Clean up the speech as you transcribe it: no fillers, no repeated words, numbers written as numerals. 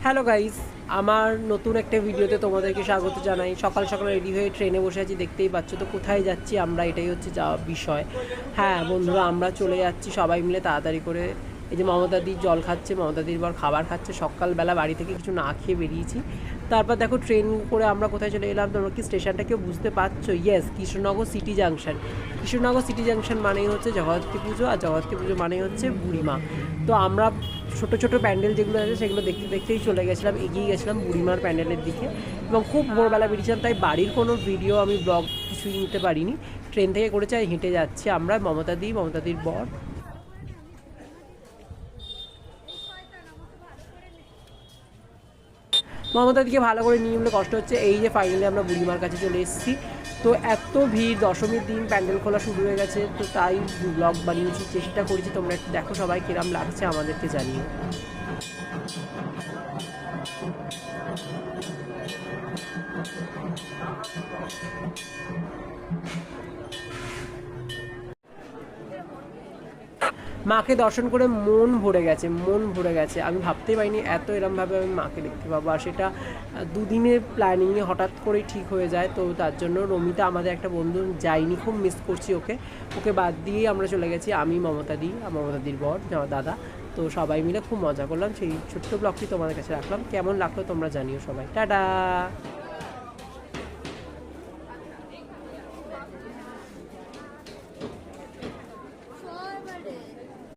Hello guys, আমার নতুন একটা ভিডিওতে তোমাদেরকে স্বাগত জানাই। সকাল সকাল রেডি হয়ে ট্রেনে বসে আছি, দেখতেই পাচ্ছ। তো কোথায় যাচ্ছি আমরা, এটাই হচ্ছে যাওয়া বিষয়। হ্যাঁ বন্ধুরা, আমরা চলে যাচ্ছি সবাই মিলে তাড়াতাড়ি করে। এই যে মমতাদির জল খাচ্ছে, মমতাদির বর খাবার খাচ্ছে। সকালবেলা বাড়ি থেকে কিছু না খেয়ে বেরিয়েছি। তারপর দেখো ট্রেন করে আমরা কোথায় চলে এলাম। তোমরা কি স্টেশনটা কেউ বুঝতে পারছো? Yes, Krishnanagar city junction. Krishnanagar city junction মানেই হচ্ছে জগদ্ধাত্রী পুজো, আর জগদ্ধাত্রী পুজো মানেই হচ্ছে বুড়িমা। তো আমরা ছোটো ছোটো প্যান্ডেল যেগুলো আছে সেগুলো দেখতে দেখতেই চলে গেছিলাম, এগিয়ে গেছিলাম বুড়িমার প্যান্ডেলের দিকে। এবং খুব ভোরবেলা বেরিয়েছিলাম, তাই বাড়ির কোনো ভিডিও আমি ব্লগ কিছুই নিতে পারিনি। ট্রেন থেকে করেছে, আর হেঁটে যাচ্ছি আমরা, মমতাদির বর। মমতাদিকে ভালো করে নিয়ে বলে কষ্ট হচ্ছে। এই যে ফাইনালি আমরা বুড়িমার কাছে চলে এসেছি। তো এত ভিড়, দশমীর দিন প্যান্ডেল খোলা শুরু হয়ে গেছে, তো তাই ব্লগ বানিয়েছি, চেষ্টা করেছি। তোমরা একটু দেখো সবাই কিরম লাগছে আমাদেরকে জানিও। মাকে দর্শন করে মন ভরে গেছে, মন ভরে গেছে। আমি ভাবতেই পারিনি এত এরমভাবে আমি মাকে দেখতে পাবো। আর সেটা দুদিনের প্ল্যানিংয়ে হঠাৎ করেই ঠিক হয়ে যায়। তো তার জন্য রমিতা আমাদের একটা বন্ধু যায়নি, খুব মিস করছি ওকে। ওকে বাদ দিয়েই আমরা চলে গেছি, আমি, মমতাদির বর, আমার দাদা। তো সবাই মিলে খুব মজা করলাম। সেই ছোট্ট ব্লগটি তোমাদের কাছে রাখলাম। কেমন লাগলো তোমরা জানিও সবাই। টাটা।